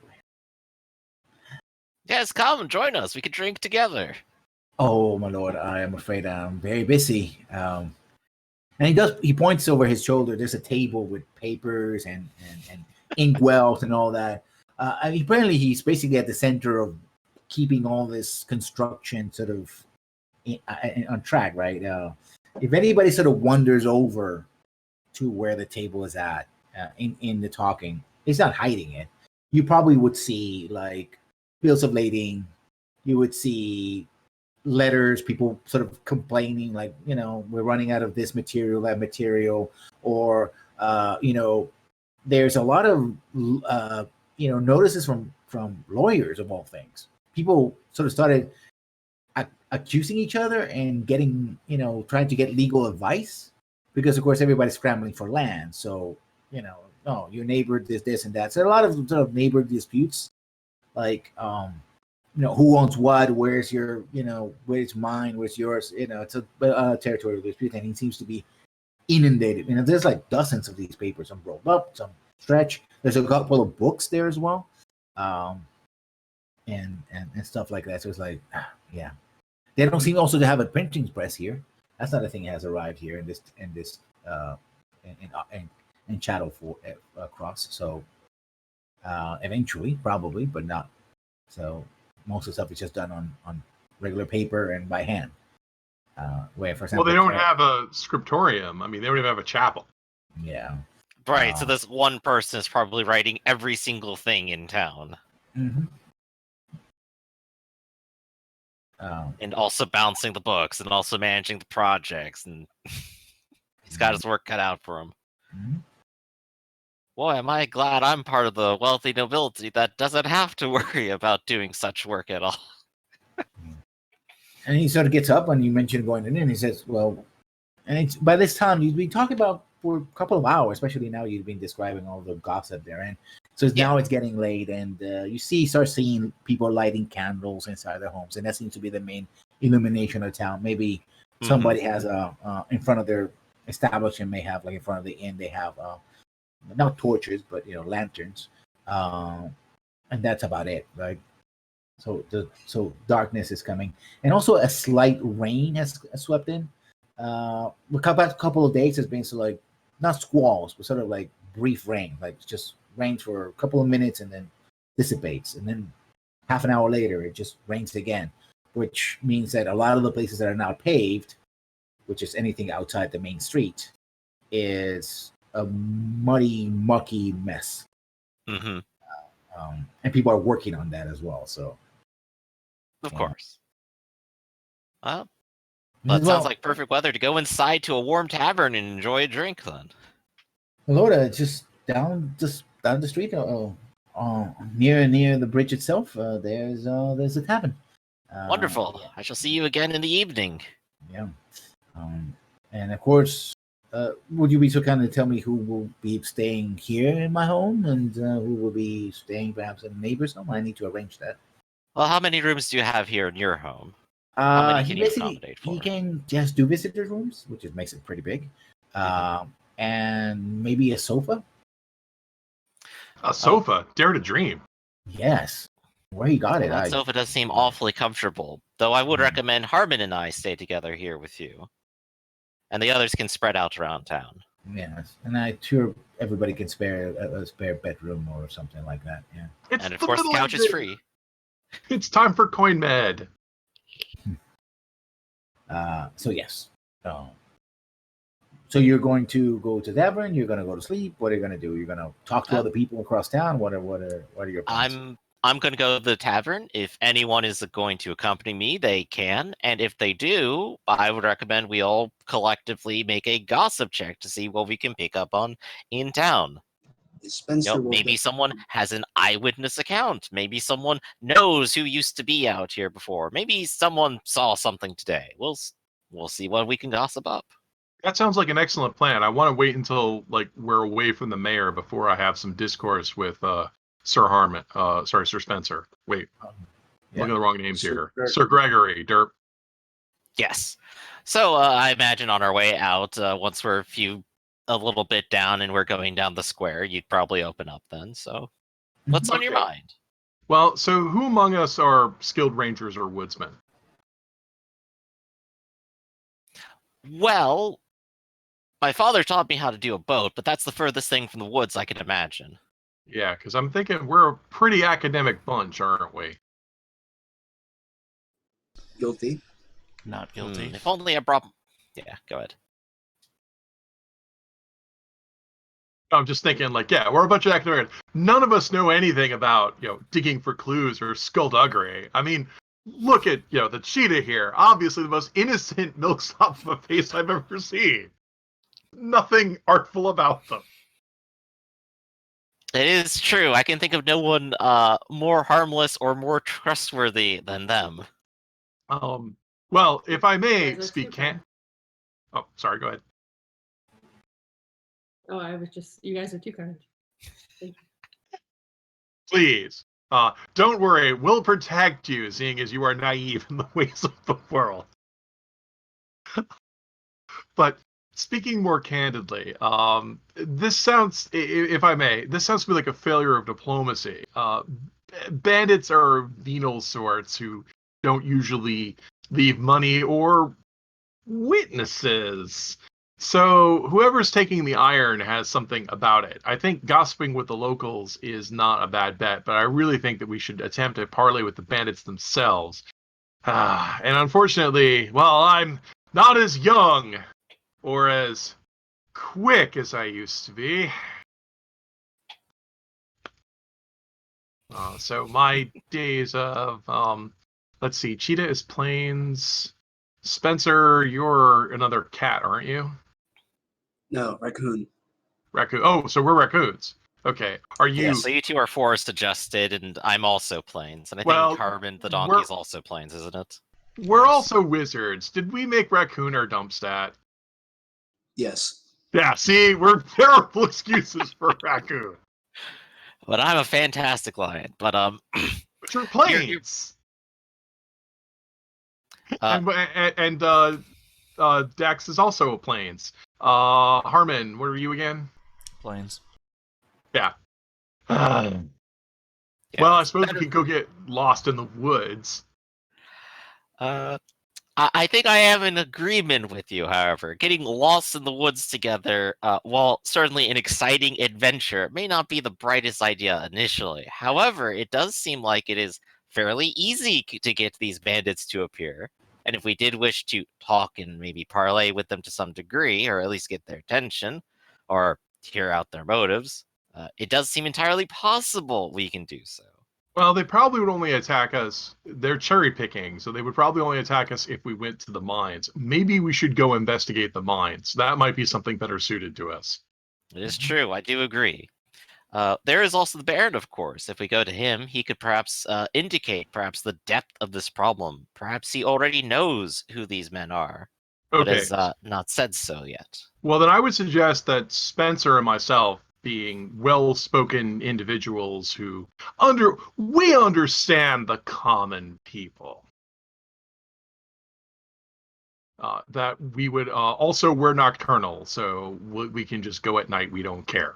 Yes, come join us. We can drink together. Oh, my lord, I am afraid I'm very busy. And he points over his shoulder. There's a table with papers and inkwells and all that. And apparently he's basically at the center of keeping all this construction sort of on track, right? If anybody sort of wanders over to where the table is at in the talking, he's not hiding it. You probably would see like bills of lading. You would see letters, people sort of complaining, like, we're running out of this material, that material, or there's a lot of notices from lawyers of all things. People sort of started accusing each other and getting, trying to get legal advice because, of course, everybody's scrambling for land. So, oh, your neighbor this and that. So a lot of sort of neighbor disputes, like, who owns what, where's your, where's mine, where's yours, it's a territorial dispute, and he seems to be inundated. There's like dozens of these papers, some rolled up, some stretch. There's a couple of books there as well, and stuff like that. So it's like, yeah, they don't seem also to have a printing press here. That's not a thing that has arrived here in this in Chattel for across. So eventually, probably, but not. So most of the stuff is just done on regular paper and by hand. Where, for example, Well, they don't have a scriptorium. I mean, they don't even have a chapel. Yeah. Right, so this one person is probably writing every single thing in town. Mm-hmm. And also bouncing the books and also managing the projects, and he's got his work cut out for him. Mm-hmm. Boy, am I glad I'm part of the wealthy nobility that doesn't have to worry about doing such work at all. And he sort of gets up when you mention going in, and he says, well, and it's by this time you've been talking about for a couple of hours, especially now you've been describing all the gossip there. And so now it's getting late, and start seeing people lighting candles inside their homes. And that seems to be the main illumination of town. Maybe somebody has in front of their establishment, may have, like in front of the inn, they have not torches, but lanterns. And that's about it, right? So darkness is coming, and also a slight rain has swept in. A couple of days has been like not squalls, but sort of like brief rain, like just rains for a couple of minutes and then dissipates, and then half an hour later it just rains again, which means that a lot of the places that are now paved, which is anything outside the main street, is a muddy, mucky mess. Mm-hmm. And people are working on that as well. So. Of course. Well, that sounds like perfect weather to go inside to a warm tavern and enjoy a drink then. Loda, just down the street, near the bridge itself, there's a tavern. Wonderful. I shall see you again in the evening. Yeah. And of course, would you be so kind to tell me who will be staying here in my home and who will be staying perhaps in a neighbor's home? I need to arrange that. Well, how many rooms do you have here in your home? How many can you accommodate for? He can just do visitor rooms, which makes it pretty big. And maybe a sofa. A sofa? Dare to dream. Yes. Where he got it. That sofa does seem awfully comfortable, though I would recommend Harmon and I stay together here with you. And the others can spread out around town. Yes, and I'm sure everybody can spare a spare bedroom or something like that. Yeah. And of course, the couch is free. It's time for coin med. So yes. So you're going to go to tavern. You're going to go to sleep. What are you going to do? You're going to talk to other people across town. What are your plans? I'm going to go to the tavern. If anyone is going to accompany me, they can. And if they do, I would recommend we all collectively make a gossip check to see what we can pick up on in town. Spencer maybe someone has an eyewitness account. Maybe someone knows who used to be out here before. Maybe someone saw something today. We'll see what we can gossip up. That sounds like an excellent plan. I want to wait until we're away from the mayor before I have some discourse with Sir Harmon. Sir Spencer. Wait, look at the wrong names here. Sir Gregory. Derp. Yes. So I imagine on our way out, once we're a few a little bit down and we're going down the square, you'd probably open up then. So, what's on your Okay. mind? Well, so who among us are skilled rangers or woodsmen? Well, my father taught me how to do a boat, but that's the furthest thing from the woods I can imagine. Yeah, because I'm thinking we're a pretty academic bunch, aren't we? Guilty. Not guilty. If only I brought. Yeah, go ahead. I'm just thinking, like, yeah, we're a bunch of academics. None of us know anything about, digging for clues or skullduggery. I mean, look at, the cheetah here. Obviously the most innocent milksop of a face I've ever seen. Nothing artful about them. It is true. I can think of no one more harmless or more trustworthy than them. Well, if I You may guys are speak too kind. Oh, sorry, go ahead. Oh, you guys are too kind. Thank you. Please. Don't worry, we'll protect you, seeing as you are naive in the ways of the world. But speaking more candidly, this sounds, if I may, this sounds to me like a failure of diplomacy. Bandits are venal sorts who don't usually leave money or witnesses. So whoever's taking the iron has something about it. I think gossiping with the locals is not a bad bet, but I really think that we should attempt to parley with the bandits themselves. And unfortunately, well, I'm not as young or as quick as I used to be. So my days of, let's see, Cheetah is plains. Spencer, you're another cat, aren't you? No, raccoon. Raccoon. Oh, so we're raccoons. Okay. Are Yeah, you? so you two are forest adjusted, and I'm also plains. And I think Well, Harmon the we're donkey's also plains, isn't it? we're Yes. also wizards. Did we make raccoon our dump stat? Yes. Yeah. See, we're terrible excuses for raccoon. But I'm a fantastic lion. But But you're you're plains. uh, And Dax is also a plains. Harmon, what are you again? Planes. Yeah. yeah. Well, I suppose we Better- could go get lost in the woods. I think I am in agreement with you, however. Getting lost in the woods together, while certainly an exciting adventure, may not be the brightest idea initially. However, it does seem like it is fairly easy to get these bandits to appear. And if we did wish to talk and maybe parlay with them to some degree, or at least get their attention, or hear out their motives, it does seem entirely possible we can do so. Well, they probably would only attack us. They're cherry picking, so they would probably only attack us if we went to the mines. Maybe we should go investigate the mines. That might be something better suited to us. It is true, I do agree. There is also the Baron, of course. If we go to him, he could perhaps indicate perhaps the depth of this problem. Perhaps he already knows who these men are, but Okay. has not said so yet. Well, then I would suggest that Spencer and myself, being well-spoken individuals who we understand the common people, that we would also we're nocturnal, so we can just go at night. We don't care.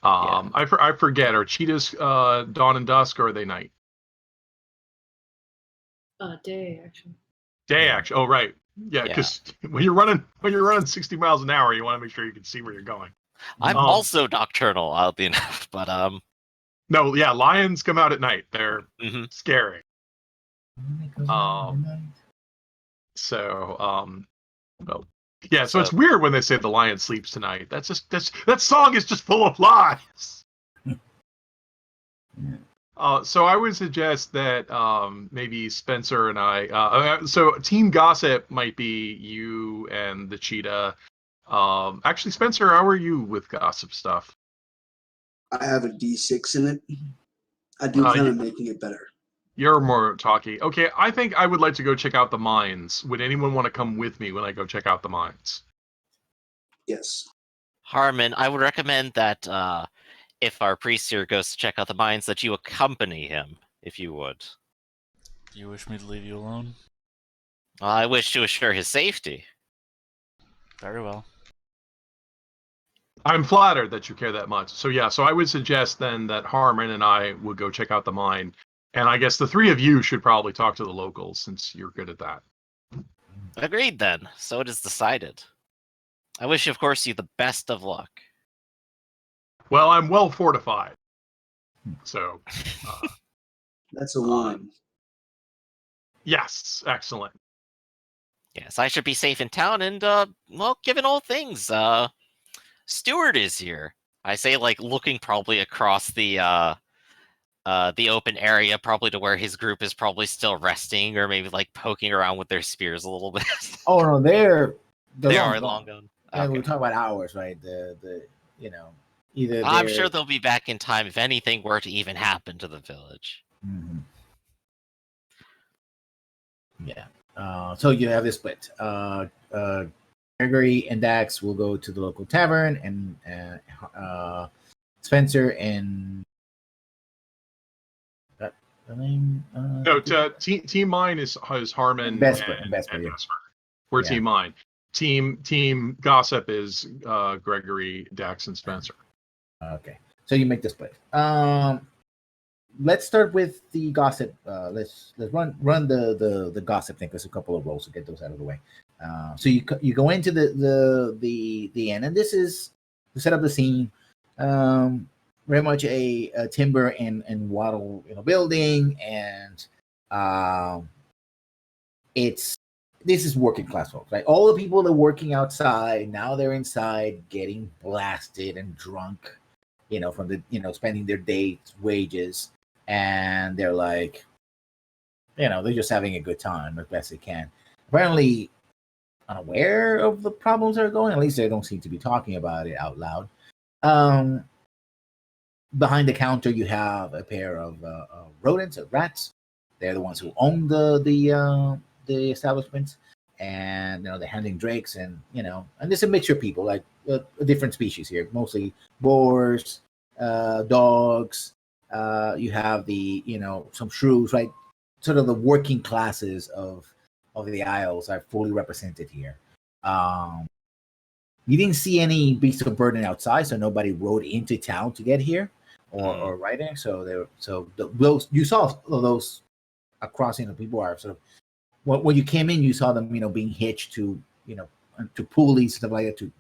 Yeah. I forget. Are cheetahs dawn and dusk, or are they night? Day actually. Day, actually. Oh, right. Yeah, Yeah. because when you're running 60 miles an hour, you want to make sure you can see where you're going. I'm also nocturnal, oddly enough, but No, yeah, lions come out at night. They're mhm. scary. Well, Well, yeah. So it's So- weird when they say the lion sleeps tonight. That song is just full of lies. So I would suggest that maybe Spencer and I. So Team Gossip might be you and the cheetah. Actually, Spencer, how are you with gossip stuff? I have a D6 in it. I do plan on making it better. You're more talky. Okay, I think I would like to go check out the mines. Would anyone want to come with me when I go check out the mines? Yes. Harmon, I would recommend that if our priest here goes to check out the mines, that you accompany him, if you would. Do you wish me to leave you alone? I wish to assure his safety. Very well. I'm flattered that you care that much. So yeah, so I would suggest then that Harmon and I would go check out the mine. And I guess the three of you should probably talk to the locals since you're good at that. Agreed then. So it is decided. I wish, of course, you the best of luck. Well, I'm well fortified. So, That's a one. yes, excellent. Yes, I should be safe in town, and well, given all things, Stewart is here. I say, like, looking probably across the open area, probably to where his group is probably still resting, or maybe like poking around with their spears a little bit. Oh no, They long are gone. long gone. Yeah, Okay. we're talking about hours, right? Either I'm they're sure they'll be back in time if anything were to even happen to the village. Mhm. Yeah. So you have this split. Gregory and Dax will go to the local tavern, and Spencer and that the name. No, team mine is Harmon Vesper, and Vesper, yeah. Vesper. We're Yeah. team mine. Team Gossip is Gregory, Dax, and Spencer. Okay, so you make the split. Let's start with the gossip. Let's run the gossip thing. There's a couple of rolls to get those out of the way. So you go into the inn, and this is to set up the scene. Very much a timber and wattle building, and this is working class folks, right? All the people that are working outside now, they're inside getting blasted and drunk, from the spending their day's wages, and they're like, they're just having a good time as best they can. Apparently unaware of the problems that are going. At least they don't seem to be talking about it out loud. Behind the counter, you have a pair of rodents, or rats. They're the ones who own the establishment, and they're handling drakes, and and there's a mixture of people, like different species here, mostly boars, dogs. You have the some shrews, right? Sort of the working classes of the Isles are fully represented here. You didn't see any beasts of burden outside, so nobody rode into town to get here or right there. So those you saw those across. People are sort of when you came in, you saw them being hitched to to pulleys, stuff like that,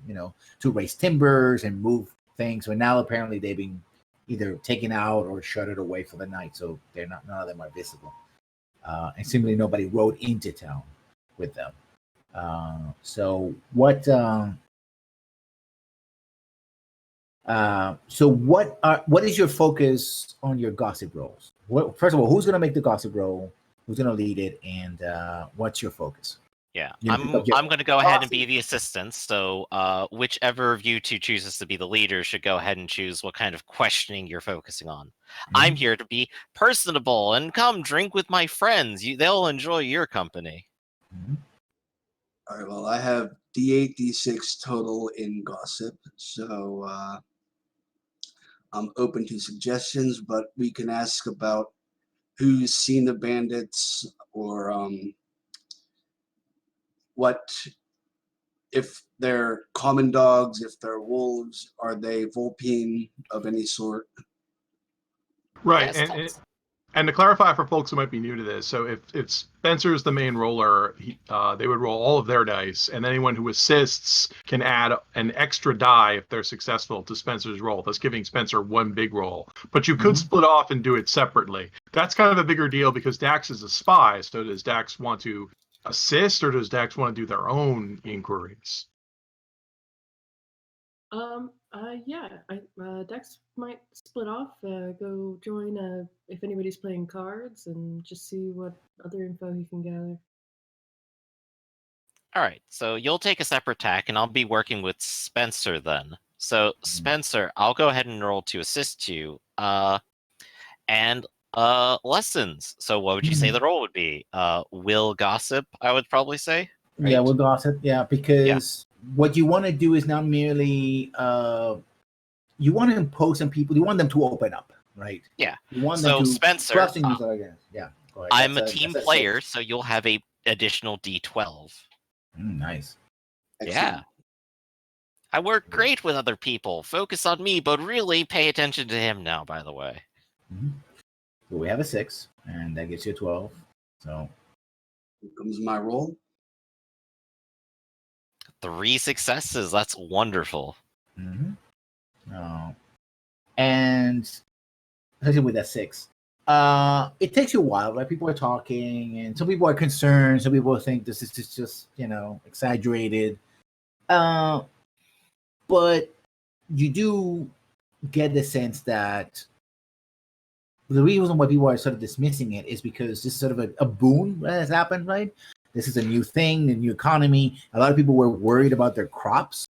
to raise timbers and move things. But now apparently they've been either taken out or shuttered away for the night, so none of them are visible. And simply nobody rode into town with them. So what is your focus on your gossip rolls? First of all, who's going to make the gossip roll? Who's going to lead it? And what's your focus? Yeah, I'm going to go ahead and be the assistant. So whichever of you two chooses to be the leader should go ahead and choose what kind of questioning you're focusing on. Mm-hmm. I'm here to be personable and come drink with my friends. They'll enjoy your company. Mm-hmm. All right, well, I have D8, D6 total in gossip, so I'm open to suggestions, but we can ask about who's seen the bandits, or what, if they're common dogs, if they're wolves, are they vulpine of any sort? Right, Yes, and to clarify for folks who might be new to this, so if Spencer's the main roller, they would roll all of their dice, and anyone who assists can add an extra die if they're successful to Spencer's roll, thus giving Spencer one big roll. But you could split off and do it separately. That's kind of a bigger deal because Dax is a spy, so does Dax want to assist, or does Dax want to do their own inquiries? Yeah, Dex might split off, go join if anybody's playing cards, and just see what other info he can gather. All right, so you'll take a separate tack, and I'll be working with Spencer then. So Spencer, I'll go ahead and roll to assist you. And lessons. So what would you say the role would be? Will gossip, I would probably say. Right? Yeah, we'll gossip. Yeah, because what you want to do is not merely you want to impose on people. You want them to open up, right? Yeah. You want them to Spencer, trust in you. Yeah. Go ahead. I'm a team player, so you'll have a additional D12. Nice. Excellent. Yeah. I work great with other people. Focus on me, but really pay attention to him now, by the way. Mm-hmm. So we have a 6, and that gets you a 12. So Here comes my roll. 3 successes. That's wonderful. mm-hmm. And especially with that 6, it takes you a while, right? People are talking, and some people are concerned. Some people think this is just exaggerated. But you do get the sense that the reason why people are sort of dismissing it is because this is sort of a boon that has happened, right? This is a new thing, a new economy. A lot of people were worried about their crops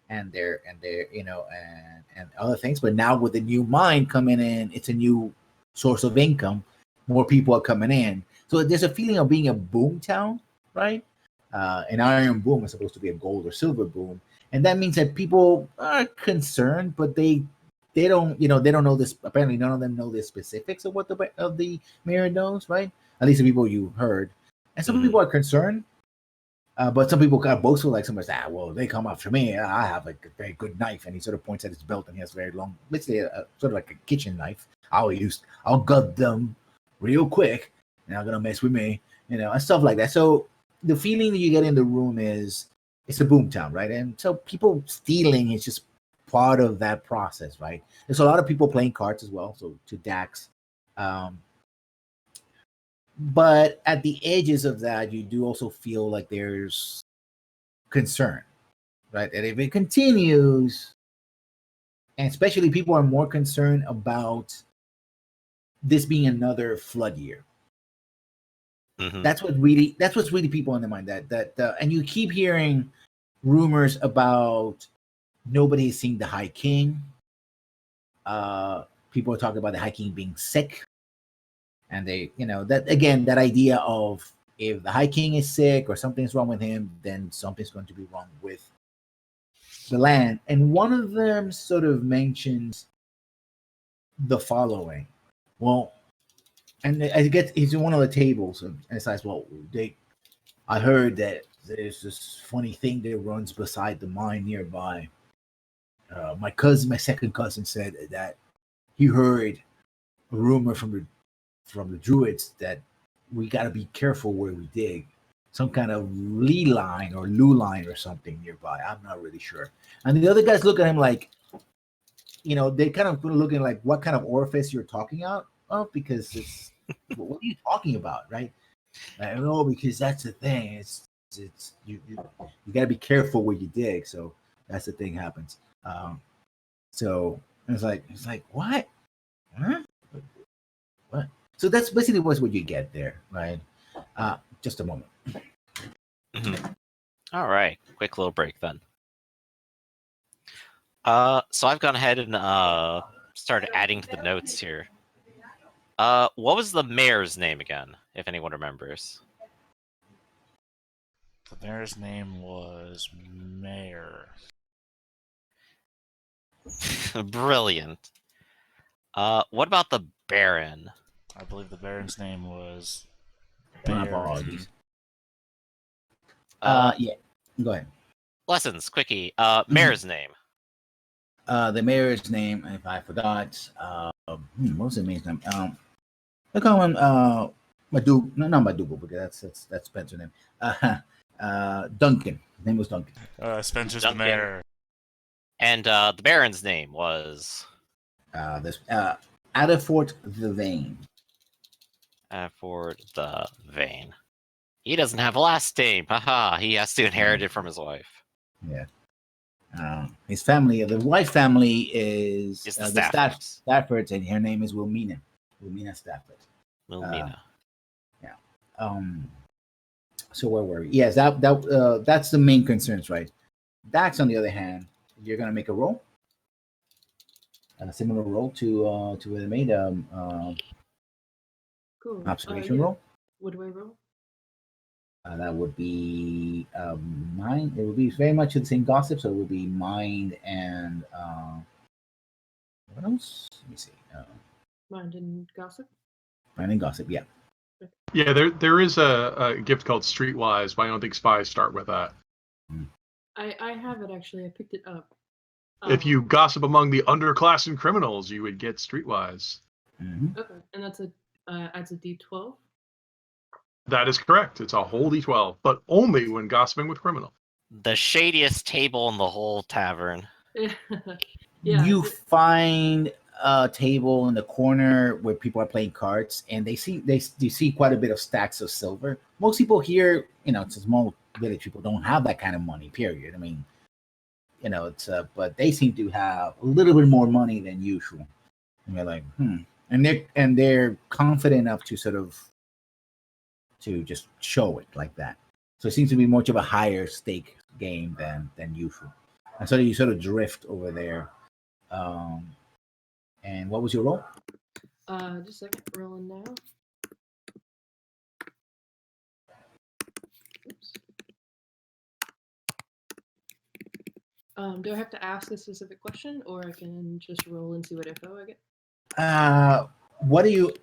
and their and other things, but now with the new mine coming in, it's a new source of income. More people are coming in, so there's a feeling of being a boom town, right? An iron boom is supposed to be a gold or silver boom, and that means that people are concerned, but they don't they don't know this. Apparently none of them know the specifics of what the mayor knows, right? At least the people you heard. And some people are concerned, but some people kind of boastful, like somebody said, well, they come after me, I have a very good knife. And he sort of points at his belt, and he has very long, basically sort of like a kitchen knife. I'll gut them real quick. They're not gonna mess with me, and stuff like that. So the feeling that you get in the room is it's a boomtown, right? And so people stealing is just part of that process, right? There's a lot of people playing cards as well. So to Dax, but at the edges of that, you do also feel like there's concern, right? And if it continues, and especially people are more concerned about this being another flood year. Mm-hmm. That's what's really people in their mind. And you keep hearing rumors about nobody seeing the High King. People are talking about the High King being sick, and they, that again, that idea of if the High King is sick or something's wrong with him, then something's going to be wrong with the land. And one of them sort of mentions the following. Well, and I get he's in one of the tables, and it says, "Well, I heard that there's this funny thing that runs beside the mine nearby. My second cousin, said that he heard a rumor from the druids that we got to be careful where we dig. Some kind of lee line or loo line or something nearby. I'm not really sure." And the other guys look at him like, they kind of looking like, what kind of orifice you're talking out of, because it's what are you talking about, right? I don't know, because that's the thing. It's you got to be careful where you dig. So that's the thing happens. So it's like what? Huh? What? So that's basically what you get there, right? Just a moment. Mm-hmm. All right, quick little break then. So I've gone ahead and started adding to the notes here. What was the mayor's name again, if anyone remembers? The mayor's name was Mayor. Brilliant. What about the Baron? I believe the Baron's name was My Baron. apologies. Yeah, go ahead. Lessons, quickie. Mayor's name. The mayor's name, if I forgot, what was the mayor's name? They call him Madu. No, not Madugo, because that's Spencer's name. Duncan. His name was Duncan. Spencer's Duncan. the mayor. And the Baron's name was Adderfort the Vane. Adderfort the Vane. He doesn't have a last name. Haha. He has to inherit it from his wife. Yeah. His family, the wife family is It's the Staffords, and her name is Wilmina Stafford. Wilmina. Yeah. So where were we? Yes, that's the main concerns, right? Dax, on the other hand, you're gonna make a roll, a similar roll to what I made. Cool. Observation Yeah. roll. What do I roll? That would be mind. It would be very much the same gossip, so it would be mind and what else? Let me see. Mind and gossip. Mind and gossip. Yeah. Yeah, there is a gift called Streetwise, but I don't think spies start with that. I have it actually. I picked it up. If you gossip among the underclass and criminals, you would get streetwise. Mhm. Okay, and that's adds a D12. That is correct. It's a whole D12, but only when gossiping with criminals. The shadiest table in the whole tavern. Yeah. You find a table in the corner where people are playing cards, and you see quite a bit of stacks of silver. Most people here, it's a small village. People don't have that kind of money. Period. I mean, it's but they seem to have a little bit more money than usual. And you're like, and they're confident enough to sort of to just show it like that. So it seems to be much of a higher stake game than usual. And so you sort of drift over there. And what was your role? Just a second, rolling now. Oops. Do I have to ask a specific question, or I can just roll and see what info I get? What do you?